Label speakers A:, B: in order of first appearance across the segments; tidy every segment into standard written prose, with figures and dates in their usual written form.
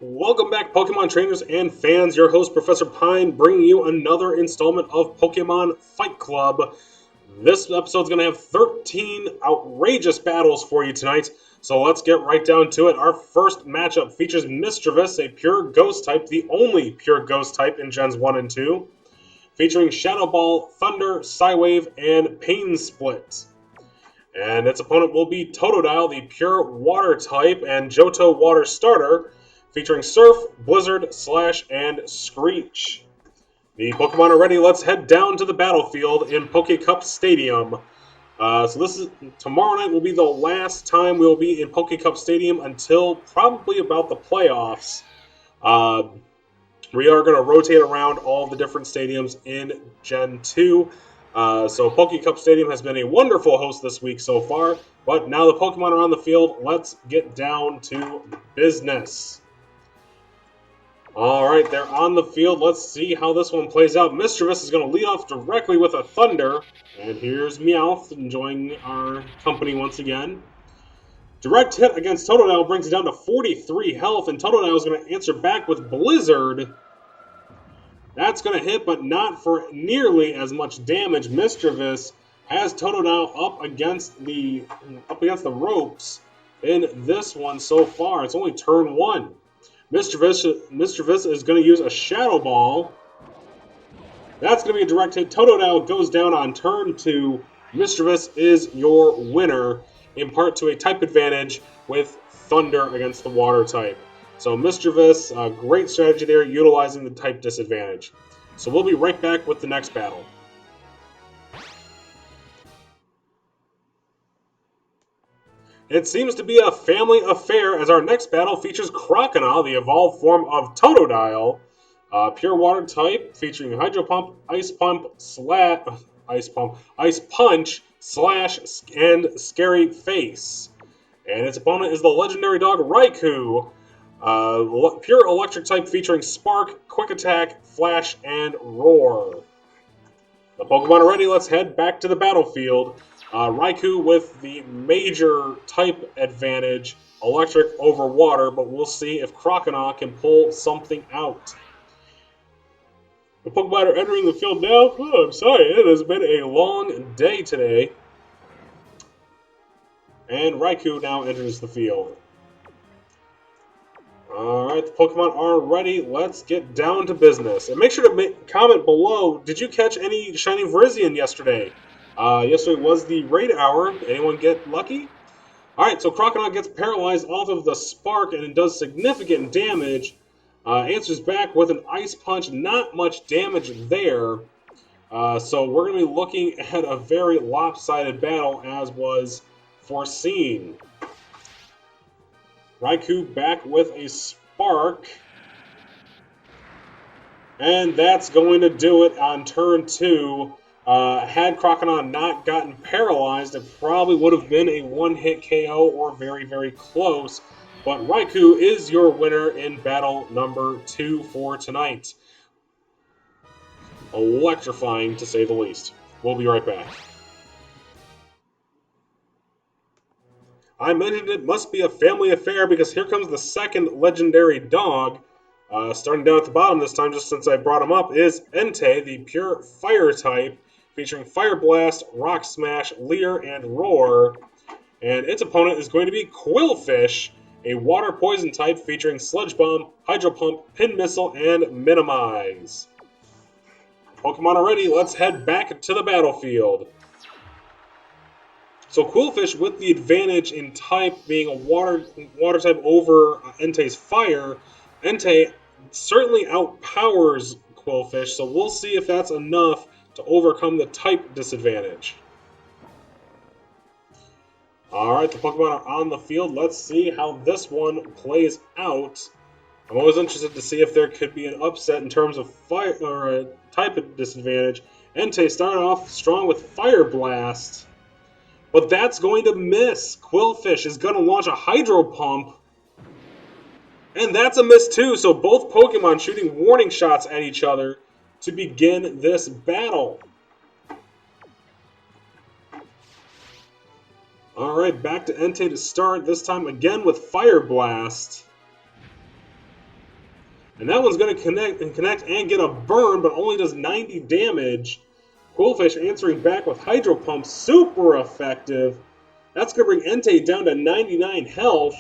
A: Welcome back, Pokemon trainers and fans. Your host, Professor Pine, bringing you another installment of Pokemon Fight Club. This episode's going to have 13 outrageous battles for you tonight, so let's get right down to it. Our first matchup features Misdreavus, a pure Ghost type, the only pure Ghost type in Gens 1 and 2, featuring Shadow Ball, Thunder, Psywave, and Pain Split. And its opponent will be Totodile, the pure Water type, and Johto Water Starter, featuring Surf, Blizzard, Slash, and Screech. The Pokemon are ready. Let's head down to the battlefield in Poke Cup Stadium. Tomorrow night will be the last time we will be in Poke Cup Stadium until probably about the playoffs. We are going to rotate around all the different stadiums in Gen 2. So Poke Cup Stadium has been a wonderful host this week so far. But now the Pokemon are on the field. Let's get down to business. Alright, they're on the field. Let's see how this one plays out. Misdreavus is going to lead off directly with a Thunder. And here's Meowth enjoying our company once again. Direct hit against Totodile brings it down to 43 health. And Totodile is going to answer back with Blizzard. That's going to hit, but not for nearly as much damage. Misdreavus has Totodile up against the ropes in this one so far. It's only turn 1. Misdreavus is going to use a Shadow Ball. That's going to be a direct hit. Totodile goes down on turn 2. Misdreavus is your winner, in part to a type advantage with Thunder against the Water type. So Misdreavus, great strategy there, utilizing the type disadvantage. So we'll be right back with the next battle. It seems to be a family affair as our next battle features Croconaw, the evolved form of Totodile, pure water type, featuring Hydro Pump, Ice Punch, Slash, and Scary Face. And its opponent is the legendary dog Raikou, pure electric type featuring Spark, Quick Attack, Flash, and Roar. The Pokemon are ready. Let's head back to the battlefield. Raikou with the major type advantage, electric over water, but we'll see if Croconaw can pull something out. The Pokemon are entering the field now. Oh, I'm sorry, it has been a long day today. And Raikou now enters the field. Alright, the Pokemon are ready. Let's get down to business. And make sure to comment below, did you catch any Shiny Virizion yesterday? Yesterday was the raid hour. Anyone get lucky? Alright, so Croconaw gets paralyzed off of the Spark and it does significant damage. Answers back with an Ice Punch. Not much damage there. So we're going to be looking at a very lopsided battle as was foreseen. Raikou back with a Spark. And that's going to do it on turn 2. Had Croconaw not gotten paralyzed, it probably would have been a one-hit KO or very, very close. But Raikou is your winner in battle number 2 for tonight. Electrifying, to say the least. We'll be right back. I mentioned it must be a family affair because here comes the second legendary dog. Starting down at the bottom this time, just since I brought him up, is Entei, the pure fire type, featuring Fire Blast, Rock Smash, Leer, and Roar. And its opponent is going to be Qwilfish, a water poison type featuring Sludge Bomb, Hydro Pump, Pin Missile, and Minimize. Pokemon are ready. Let's head back to the battlefield. So Qwilfish, with the advantage in type being a water type over Entei's fire, Entei certainly outpowers Qwilfish, so we'll see if that's enough to overcome the type disadvantage. Alright, the Pokemon are on the field. Let's see how this one plays out. I'm always interested to see if there could be an upset in terms of fire or a type disadvantage. Entei started off strong with Fire Blast, but that's going to miss. Qwilfish is going to launch a Hydro Pump, and that's a miss too. So both Pokemon shooting warning shots at each other to begin this battle. Alright, back to Entei to start, this time again with Fire Blast. And that one's going to connect and get a burn, but only does 90 damage. Qwilfish answering back with Hydro Pump, super effective. That's going to bring Entei down to 99 health,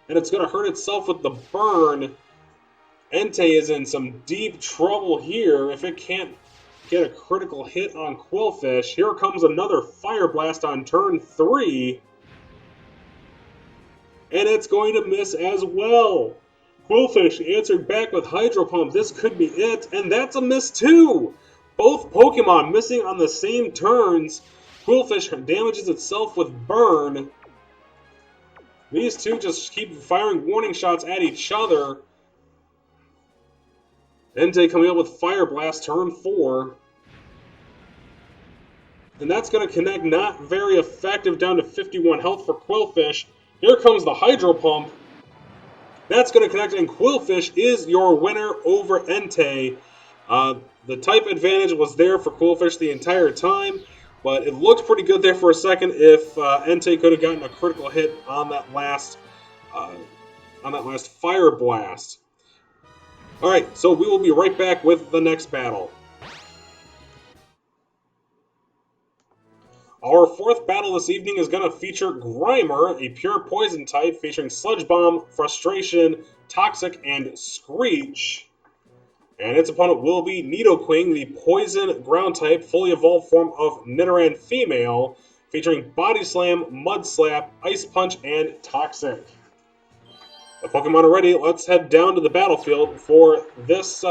A: and it's going to hurt itself with the burn. Entei is in some deep trouble here if it can't get a critical hit on Qwilfish. Here comes another Fire Blast on turn 3. And it's going to miss as well. Qwilfish answered back with Hydro Pump. This could be it, and that's a miss too. Both Pokemon missing on the same turns. Qwilfish damages itself with Burn. These two just keep firing warning shots at each other. Entei coming up with Fire Blast turn 4. And that's going to connect, not very effective, down to 51 health for Qwilfish. Here comes the Hydro Pump. That's going to connect, and Qwilfish is your winner over Entei. The type advantage was there for Qwilfish the entire time, but it looked pretty good there for a second if Entei could have gotten a critical hit on that last Fire Blast. Alright, so we will be right back with the next battle. Our fourth battle this evening is going to feature Grimer, a pure poison type featuring Sludge Bomb, Frustration, Toxic, and Screech. And its opponent will be Nidoqueen, the poison ground type, fully evolved form of Nidoran female, featuring Body Slam, Mud Slap, Ice Punch, and Toxic. The Pokemon are ready. Let's head down to the battlefield for this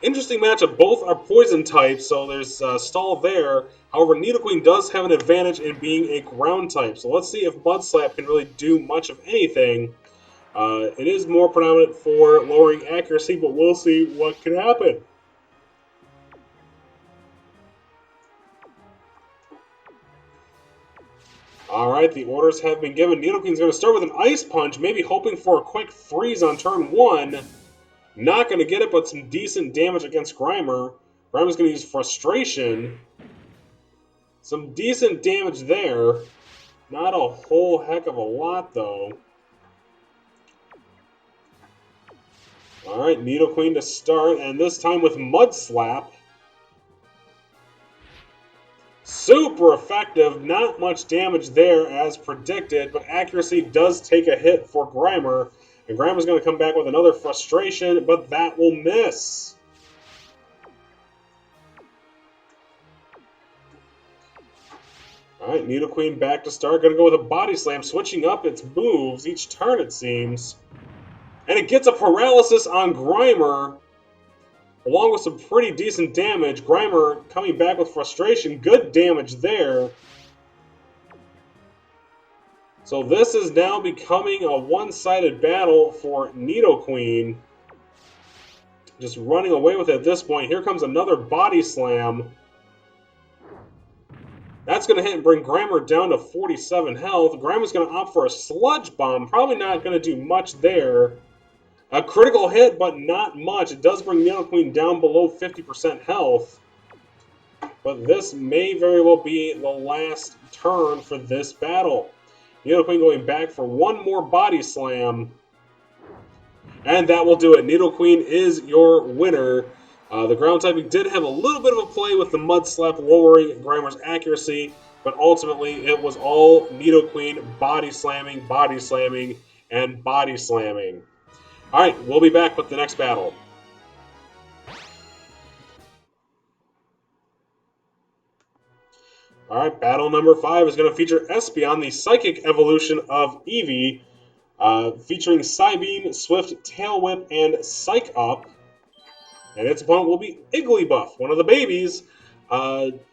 A: interesting matchup. Both are poison types, so there's stall there. However, Nidoqueen does have an advantage in being a ground type, so let's see if Mud Slap can really do much of anything. It is more predominant for lowering accuracy, but we'll see what can happen. Alright, the orders have been given. Nidoqueen's going to start with an Ice Punch, maybe hoping for a quick freeze on turn 1. Not going to get it, but some decent damage against Grimer. Grimer's going to use Frustration. Some decent damage there. Not a whole heck of a lot, though. Alright, Nidoqueen to start, and this time with Mud Slap. Super effective, not much damage there as predicted, but accuracy does take a hit for Grimer. And Grimer's going to come back with another Frustration, but that will miss. Alright, Nidoqueen back to start. Going to go with a Body Slam, switching up its moves each turn, it seems. And it gets a Paralysis on Grimer, along with some pretty decent damage. Grimer coming back with Frustration. Good damage there. So this is now becoming a one-sided battle for Nidoqueen. Just running away with it at this point. Here comes another Body Slam. That's going to hit and bring Grimer down to 47 health. Grimer's going to opt for a Sludge Bomb. Probably not going to do much there. A critical hit, but not much. It does bring Nidoqueen down below 50% health. But this may very well be the last turn for this battle. Nidoqueen going back for one more Body Slam. And that will do it. Nidoqueen is your winner. The ground typing did have a little bit of a play with the Mud Slap lowering Grimer's accuracy. But ultimately, it was all Nidoqueen body slamming, and body slamming. Alright, we'll be back with the next battle. Alright, battle number 5 is going to feature Espeon, the Psychic evolution of Eevee, featuring Psybeam, Swift, Tail Whip, and Psych Up. And its opponent will be Igglybuff, one of the babies,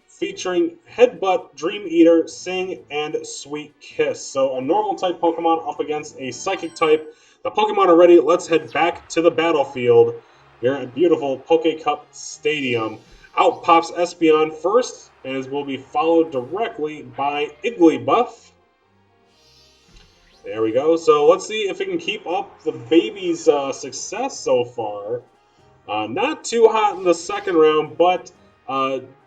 A: featuring Headbutt, Dream Eater, Sing, and Sweet Kiss. So a normal type Pokemon up against a Psychic type. The Pokemon are ready. Let's head back to the battlefield here at beautiful Poke Cup Stadium. Out pops Espeon first, as will be followed directly by Igglybuff. There we go. So let's see if it can keep up the baby's success so far. Not too hot in the second round, but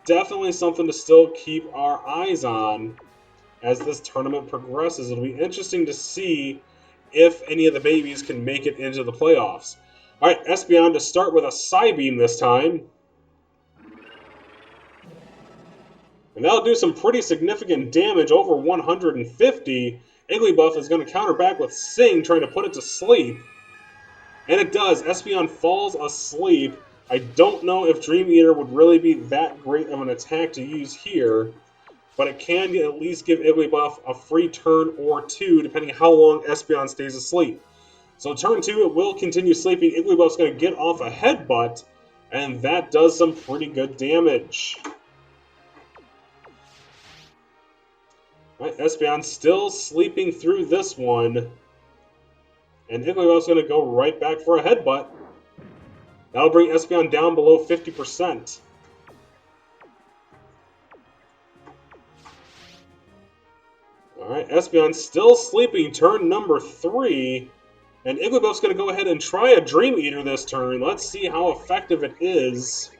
A: definitely something to still keep our eyes on as this tournament progresses. It'll be interesting to see if any of the babies can make it into the playoffs. Alright, Espeon to start with a Psybeam this time. And that'll do some pretty significant damage, over 150. Igglybuff is going to counter back with Sing, trying to put it to sleep. And it does. Espeon falls asleep. I don't know if Dream Eater would really be that great of an attack to use here, but it can at least give Igglybuff a free turn or two, depending on how long Espeon stays asleep. So turn 2, it will continue sleeping. Igglybuff's going to get off a Headbutt, and that does some pretty good damage. Right, Espeon still sleeping through this one. And Igglybuff's going to go right back for a Headbutt. That'll bring Espeon down below 50%. Alright, Espeon still sleeping, turn number 3. And Igglybuff's going to go ahead and try a Dream Eater this turn. Let's see how effective it is.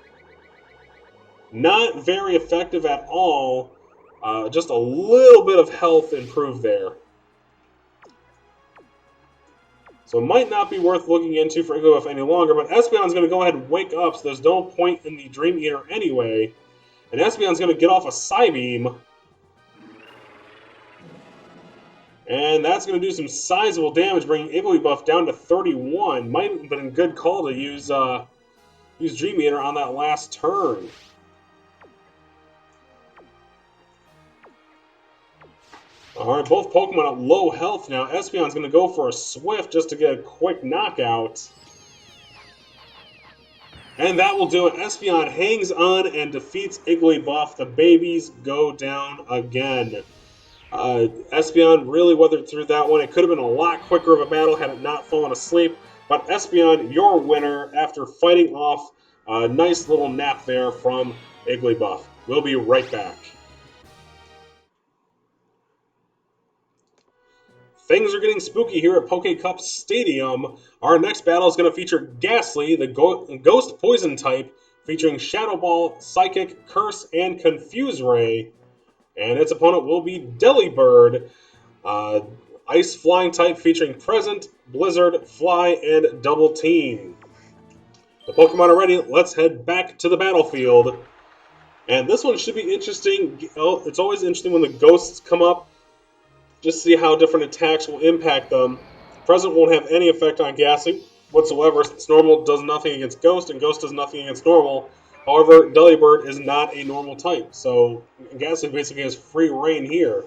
A: Not very effective at all. Just a little bit of health improved there. So it might not be worth looking into for Igglybuff any longer, but Espeon's going to go ahead and wake up, so there's no point in the Dream Eater anyway. And Espeon's going to get off a Psybeam. And that's going to do some sizable damage, bringing Igglybuff down to 31. Might have been a good call to use Dream Eater on that last turn. Alright, both Pokemon at low health now. Espeon's going to go for a Swift just to get a quick knockout. And that will do it. Espeon hangs on and defeats Igglybuff. The babies go down again. Espeon really weathered through that one. It could have been a lot quicker of a battle had it not fallen asleep. But Espeon, your winner after fighting off a nice little nap there from Igglybuff. We'll be right back. Things are getting spooky here at Poke Cup Stadium. Our next battle is going to feature Gastly, the Ghost Poison type, featuring Shadow Ball, Psychic, Curse, and Confuse Ray. And its opponent will be Delibird, Ice Flying type, featuring Present, Blizzard, Fly, and Double Team. The Pokemon are ready. Let's head back to the battlefield. And this one should be interesting. It's always interesting when the ghosts come up. Just see how different attacks will impact them. Present won't have any effect on Gastly whatsoever, since Normal does nothing against Ghost, and Ghost does nothing against Normal. However, Delibird is not a normal type, so Gastly basically has free reign here.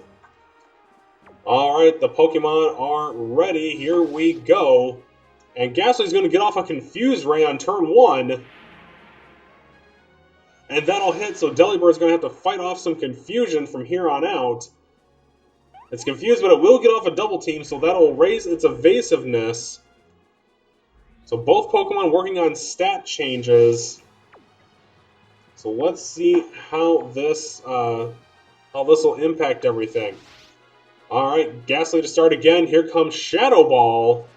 A: Alright, the Pokemon are ready. Here we go. And Gastly's going to get off a Confuse Ray on turn 1. And that'll hit, so Delibird's going to have to fight off some confusion from here on out. It's confused, but it will get off a Double Team, so that'll raise its evasiveness. So both Pokemon working on stat changes. So let's see how this will impact everything. All right, Gastly to start again. Here comes Shadow Ball.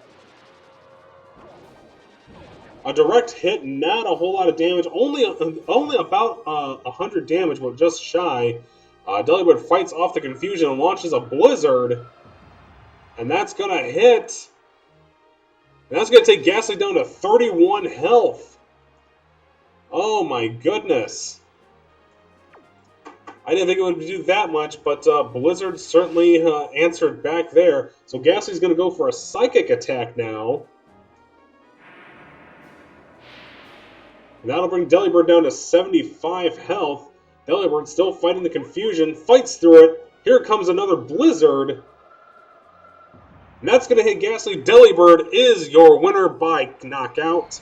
A: A direct hit, not a whole lot of damage. Only about 100 damage, but just shy. Delibird fights off the confusion and launches a Blizzard. And that's going to hit. And that's going to take Gastly down to 31 health. Oh my goodness. I didn't think it would do that much, but Blizzard certainly answered back there. So Gastly's going to go for a Psychic attack now. And that'll bring Delibird down to 75 health. Delibird still fighting the confusion, fights through it. Here comes another Blizzard. And that's going to hit Gastly. Delibird is your winner by knockout.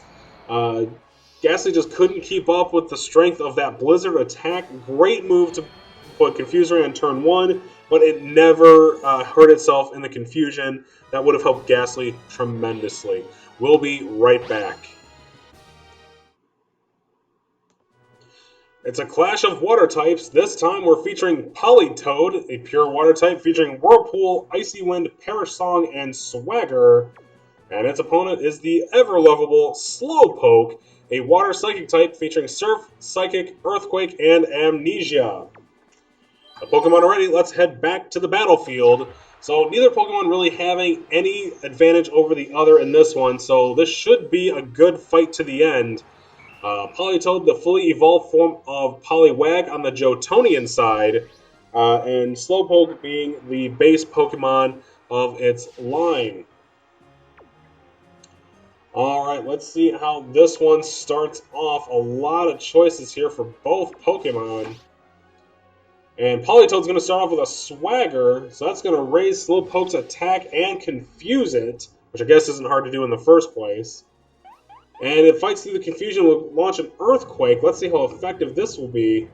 A: Gastly just couldn't keep up with the strength of that Blizzard attack. Great move to put Confuse Ray on turn 1, but it never hurt itself in the confusion. That would have helped Gastly tremendously. We'll be right back. It's a clash of water types. This time we're featuring Politoed, a pure water type featuring Whirlpool, Icy Wind, Perish Song, and Swagger. And its opponent is the ever-lovable Slowpoke, a water psychic type featuring Surf, Psychic, Earthquake, and Amnesia. The Pokemon are ready. Let's head back to the battlefield. So neither Pokemon really having any advantage over the other in this one, so this should be a good fight to the end. Politoed, the fully evolved form of Poliwag on the Johtonian side, and Slowpoke being the base Pokemon of its line. Alright, let's see how this one starts off. A lot of choices here for both Pokemon. And Politoed's going to start off with a Swagger, so that's going to raise Slowpoke's attack and confuse it, which I guess isn't hard to do in the first place. And it fights through the confusion, will launch an Earthquake. Let's see how effective this will be.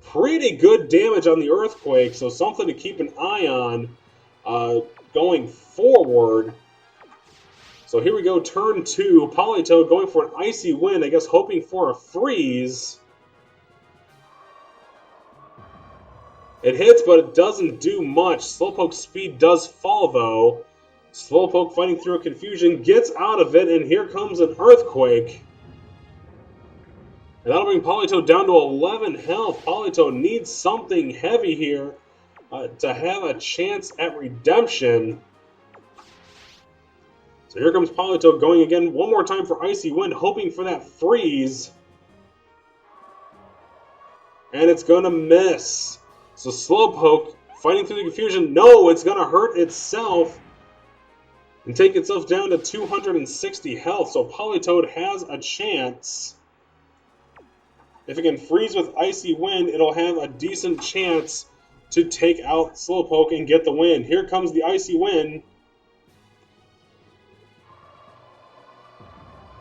A: Pretty good damage on the Earthquake, so something to keep an eye on going forward. So here we go, turn 2. Politoed going for an Icy Wind, I guess hoping for a Freeze. It hits, but it doesn't do much. Slowpoke's speed does fall, though. Slowpoke fighting through a confusion, gets out of it, and here comes an Earthquake. And that'll bring Politoed down to 11 health. Politoed needs something heavy here to have a chance at redemption. So here comes Politoed going again one more time for Icy Wind, hoping for that Freeze. And it's going to miss. So Slowpoke fighting through the confusion. No, it's going to hurt itself and take itself down to 260 health. So Politoed has a chance. If it can freeze with Icy Wind, it'll have a decent chance to take out Slowpoke and get the win. Here comes the Icy Wind.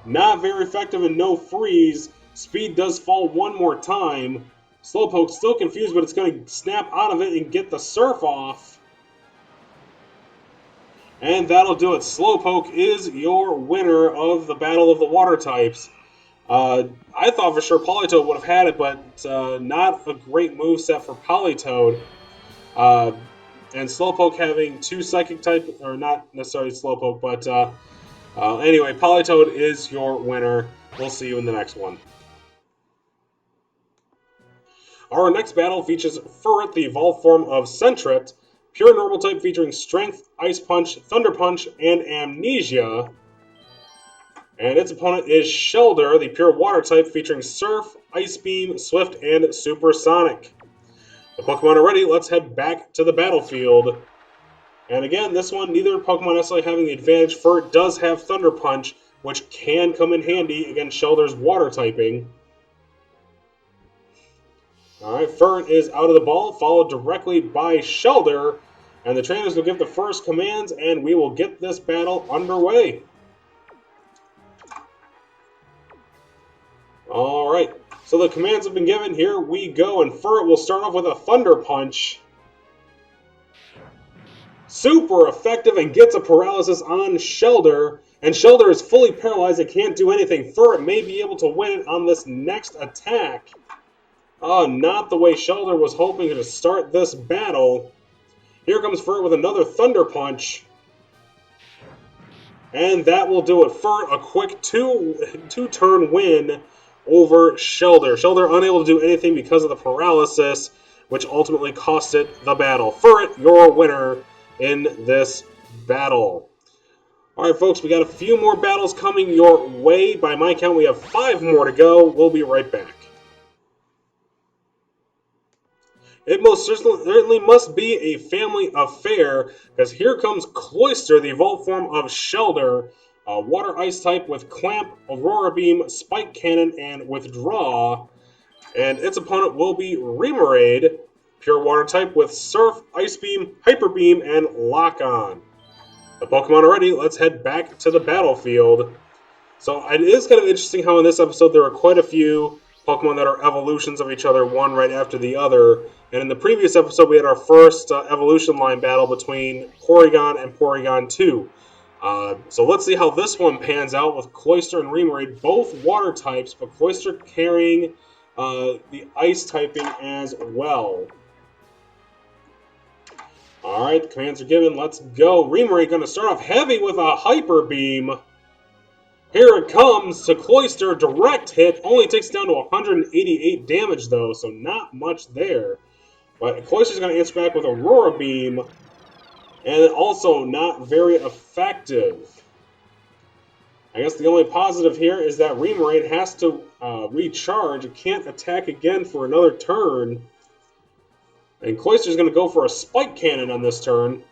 A: Not very effective and no freeze. Speed does fall one more time. Slowpoke's still confused, but it's going to snap out of it and get the Surf off. And that'll do it. Slowpoke is your winner of the Battle of the Water Types. I thought for sure Politoed would have had it, but not a great moveset for Politoed. And Slowpoke having two Psychic type, or not necessarily Slowpoke, but anyway, Politoed is your winner. We'll see you in the next one. Our next battle features Furret, the evolved form of Sentret, pure normal type featuring Strength, Ice Punch, Thunder Punch, and Amnesia. And its opponent is Shellder, the pure water type featuring Surf, Ice Beam, Swift, and Supersonic. The Pokemon are ready, let's head back to the battlefield. And again, this one, neither Pokemon necessarily having the advantage. Furret does have Thunder Punch, which can come in handy against Shellder's water typing. Alright, Furret is out of the ball, followed directly by Shellder. And the trainers will give the first commands, and we will get this battle underway. Alright, so the commands have been given. Here we go, and Furret will start off with a Thunder Punch. Super effective and gets a paralysis on Shellder. And Shellder is fully paralyzed, it can't do anything. Furret may be able to win it on this next attack. Oh, not the way Shellder was hoping to start this battle. Here comes Furret with another Thunder Punch. And that will do it. Furret, a quick two-turn win over Shellder. Shellder unable to do anything because of the paralysis, which ultimately cost it the battle. Furret, your winner in this battle. Alright, folks, we got a few more battles coming your way. By my count, we have 5 more to go. We'll be right back. It most certainly must be a family affair, because here comes Cloyster, the evolved form of Shellder, a water ice type with Clamp, Aurora Beam, Spike Cannon, and Withdraw. And its opponent will be Remoraid, pure water type with Surf, Ice Beam, Hyper Beam, and Lock On. The Pokemon are ready, let's head back to the battlefield. So it is kind of interesting how in this episode there are quite a few Pokemon that are evolutions of each other, one right after the other. And in the previous episode, we had our first evolution line battle between Porygon and Porygon 2. So let's see how this one pans out with Cloyster and Remoraid, both water types, but Cloyster carrying the ice typing as well. Alright, the commands are given, let's go. Remoraid going to start off heavy with a Hyper Beam. Here it comes to Cloyster, direct hit, only takes down to 188 damage though, so not much there. But Cloyster's going to answer back with Aurora Beam. and also not very effective. I guess the only positive here is that Remoraid has to recharge. It can't attack again for another turn. And Cloyster's going to go for a Spike Cannon on this turn.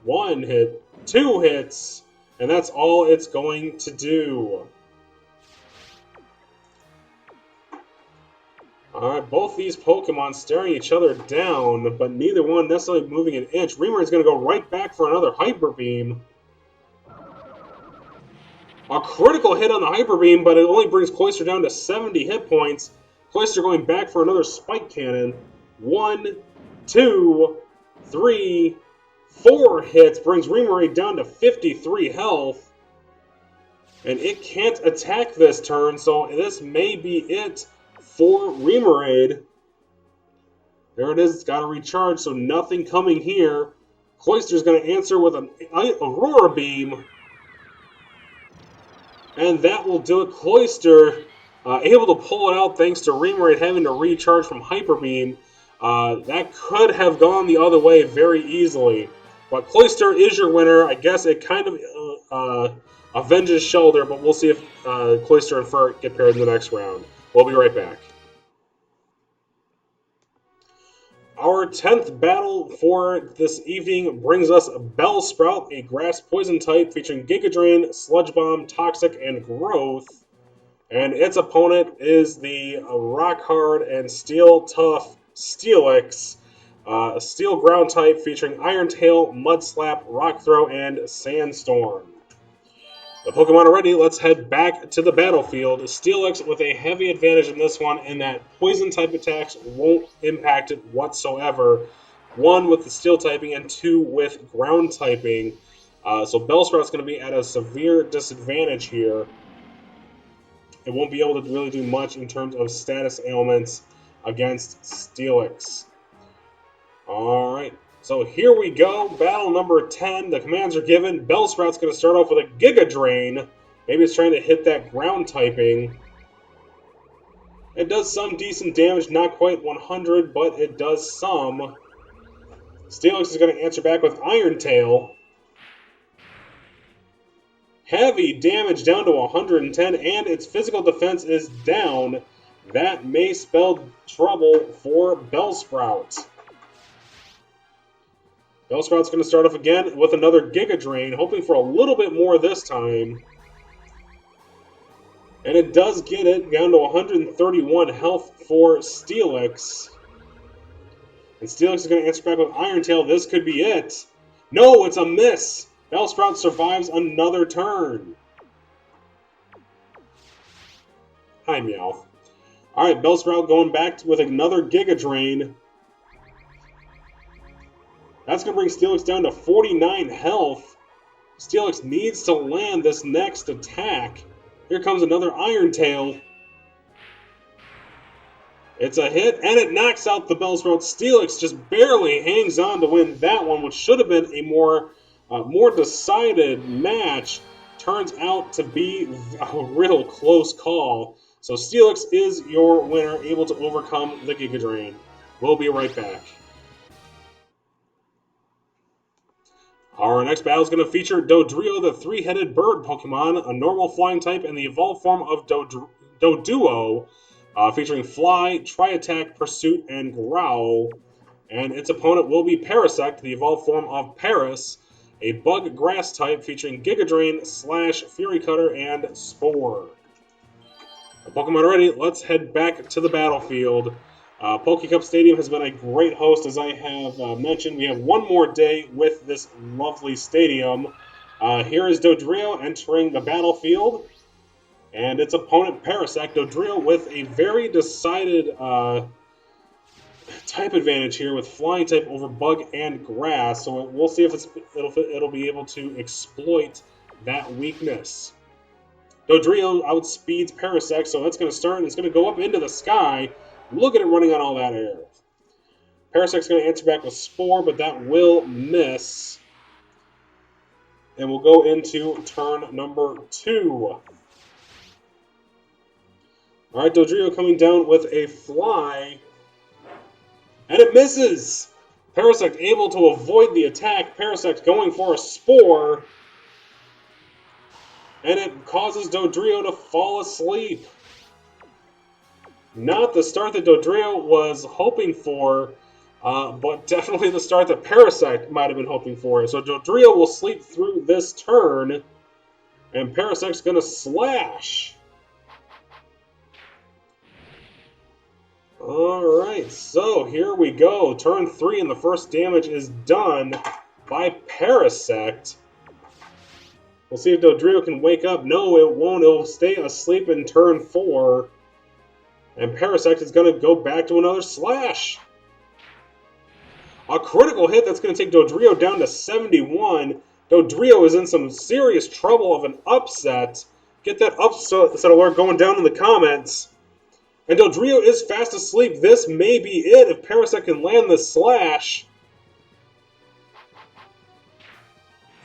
A: 1 hit, 2 hits, and that's all it's going to do. Alright, both these Pokemon staring each other down, but neither one necessarily moving an inch. Remoraid's going to go right back for another Hyper Beam. A critical hit on the Hyper Beam, but it only brings Cloyster down to 70 hit points. Cloyster going back for another Spike Cannon. 1, 2, 3, 4 hits, brings Remoraid down to 53 health. And it can't attack this turn, so this may be it for Remoraid. There it is, it's got to recharge, so nothing coming here. Cloyster's going to answer with an Aurora Beam. And that will do it. Cloyster able to pull it out thanks to Remoraid having to recharge from Hyper Beam. That could have gone the other way very easily. But Cloyster is your winner. I guess it kind of avenges Shellder, but we'll see if Cloyster and Furret get paired in the next round. We'll be right back. Our 10th battle for this evening brings us Bellsprout, a grass poison type featuring Giga Drain, Sludge Bomb, Toxic, and Growth. And its opponent is the rock hard and steel tough Steelix, a steel ground type featuring Iron Tail, Mud Slap, Rock Throw, and Sandstorm. The Pokemon are ready. Let's head back to the battlefield. Steelix with a heavy advantage in this one in that poison type attacks won't impact it whatsoever. 1 with the steel typing and 2 with ground typing. So Bellsprout's going to be at a severe disadvantage here. It won't be able to really do much in terms of status ailments against Steelix. Alright. So here we go, battle number 10. The commands are given. Bellsprout's going to start off with a Giga Drain. Maybe it's trying to hit that ground typing. It does some decent damage, not quite 100, but it does some. Steelix is going to answer back with Iron Tail. Heavy damage down to 110, and its physical defense is down. That may spell trouble for Bellsprout. Bellsprout's going to start off again with another Giga Drain, hoping for a little bit more this time. And it does get it down to 131 health for Steelix. And Steelix is going to answer back with Iron Tail. This could be it. No, it's a miss. Bellsprout survives another turn. Hi, Meowth. Alright, Bellsprout going back with another Giga Drain. That's going to bring Steelix down to 49 health. Steelix needs to land this next attack. Here comes another Iron Tail. It's a hit, and it knocks out the Bellsprout. Steelix just barely hangs on to win that one, which should have been a more decided match. Turns out to be a real close call. So Steelix is your winner, able to overcome the Giga Drain. We'll be right back. Our next battle is going to feature Dodrio, the three-headed bird Pokemon, a normal flying type, and the evolved form of Doduo, featuring Fly, Tri-Attack, Pursuit, and Growl. And its opponent will be Parasect, the evolved form of Paras, a bug grass type featuring Giga Drain, Slash, Fury Cutter, and Spore. The Pokemon are ready. Let's head back to the battlefield. Pokecup Stadium has been a great host, as I have mentioned. We have one more day with this lovely stadium. Here is Dodrio entering the battlefield, and its opponent Parasect. Dodrio with a very decided type advantage here with Flying type over Bug and Grass. So we'll see if it'll be able to exploit that weakness. Dodrio outspeeds Parasect, so that's going to start, and it's going to go up into the sky. Look at it running on all that air. Parasect's going to answer back with Spore, but that will miss. And we'll go into turn number 2. Alright, Dodrio coming down with a Fly. And it misses! Parasect able to avoid the attack. Parasect going for a Spore. And it causes Dodrio to fall asleep. Not the start that Dodrio was hoping for, but definitely the start that Parasect might have been hoping for. So Dodrio will sleep through this turn, and Parasect's going to slash. Alright, so here we go. Turn 3, and the first damage is done by Parasect. We'll see if Dodrio can wake up. No, it won't. It'll stay asleep in turn 4. And Parasect is going to go back to another slash. A critical hit that's going to take Dodrio down to 71. Dodrio is in some serious trouble of an upset. Get that upset alert going down in the comments. And Dodrio is fast asleep. This may be it if Parasect can land this slash.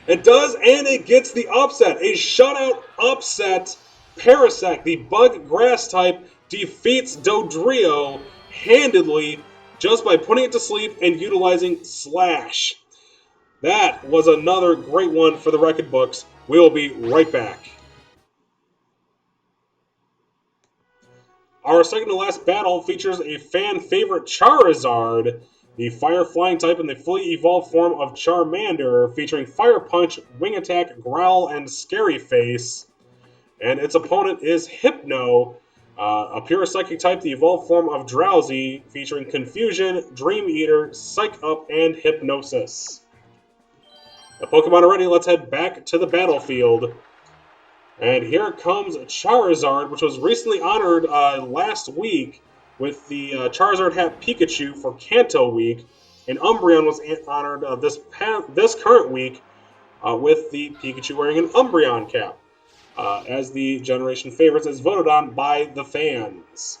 A: It does, and it gets the upset. A shutout upset. Parasect, the bug grass type, defeats Dodrio handedly just by putting it to sleep and utilizing Slash. That was another great one for the record books. We'll be right back. Our second to last battle features a fan favorite Charizard, the fire flying type in the fully evolved form of Charmander, featuring Fire Punch, Wing Attack, Growl, and Scary Face. And its opponent is Hypno, a pure psychic type, the evolved form of Drowsy, featuring Confusion, Dream Eater, Psych Up, and Hypnosis. The Pokemon are ready, let's head back to the battlefield. And here comes Charizard, which was recently honored last week with the Charizard Hat Pikachu for Kanto Week. And Umbreon was honored this current week with the Pikachu wearing an Umbreon cap. As the generation favorites as voted on by the fans.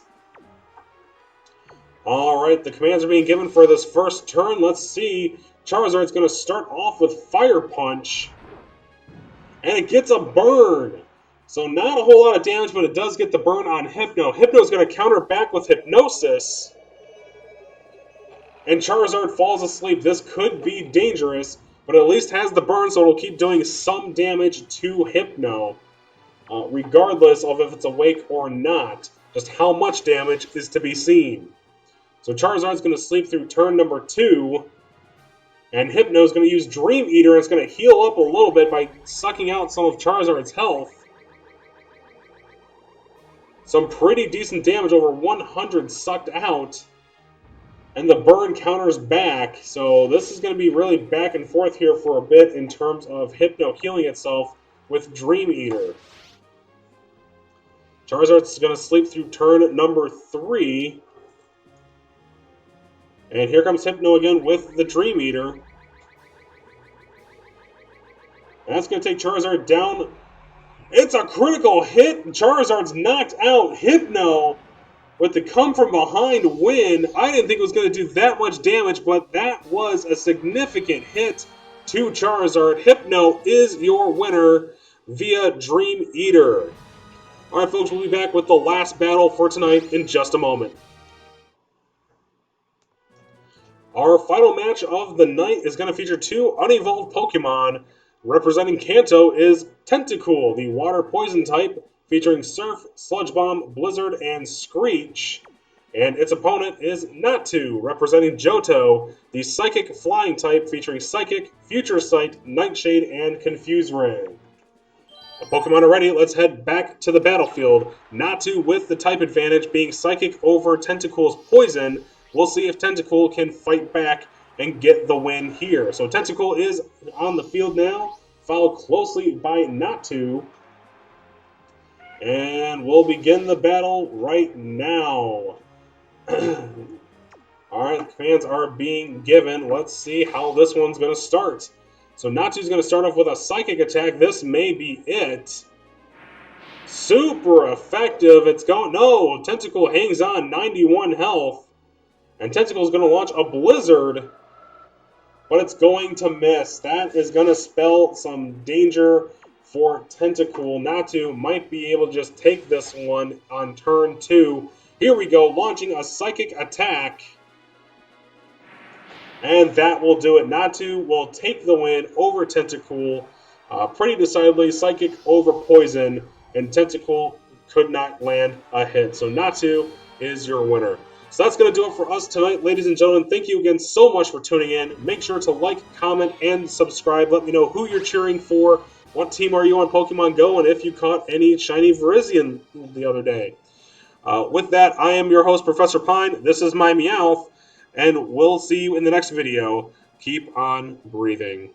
A: Alright, the commands are being given for this first turn. Let's see. Charizard's going to start off with Fire Punch. And it gets a burn. So not a whole lot of damage, but it does get the burn on Hypno. Hypno's going to counter back with Hypnosis. And Charizard falls asleep. This could be dangerous, but at least has the burn, so it'll keep doing some damage to Hypno. Regardless of if it's awake or not. Just how much damage is to be seen. So Charizard's going to sleep through turn number 2. And Hypno's going to use Dream Eater, and it's going to heal up a little bit by sucking out some of Charizard's health. Some pretty decent damage, over 100 sucked out. And the burn counters back. So this is going to be really back and forth here for a bit in terms of Hypno healing itself with Dream Eater. Charizard's going to sleep through turn number 3. And here comes Hypno again with the Dream Eater. And that's going to take Charizard down. It's a critical hit. Charizard's knocked out. Hypno with the come from behind win. I didn't think it was going to do that much damage, but that was a significant hit to Charizard. Hypno is your winner via Dream Eater. Alright folks, we'll be back with the last battle for tonight in just a moment. Our final match of the night is going to feature 2 unevolved Pokemon. Representing Kanto is Tentacool, the water poison type, featuring Surf, Sludge Bomb, Blizzard, and Screech. And its opponent is Natu, representing Johto, the psychic flying type, featuring Psychic, Future Sight, Nightshade, and Confuse Ray. The Pokemon are ready, let's head back to the battlefield. Natu with the type advantage, being Psychic over Tentacool's Poison. We'll see if Tentacool can fight back and get the win here. So Tentacool is on the field now, followed closely by Natu. And we'll begin the battle right now. Alright, commands are being given. Let's see how this one's going to start. So Natu's going to start off with a Psychic attack. This may be it. Super effective. It's going... No! Tentacool hangs on. 91 health. And Tentacool's going to launch a Blizzard. But it's going to miss. That is going to spell some danger for Tentacool. Natu might be able to just take this one on turn 2. Here we go. Launching a Psychic attack. And that will do it. Natu will take the win over Tentacool pretty decidedly. Psychic over Poison, and Tentacool could not land a hit. So Natu is your winner. So that's going to do it for us tonight, ladies and gentlemen. Thank you again so much for tuning in. Make sure to like, comment, and subscribe. Let me know who you're cheering for. What team are you on Pokemon Go, and if you caught any shiny Virizion the other day. With that, I am your host, Professor Pine. This is my Meowth, and we'll see you in the next video. Keep on breathing.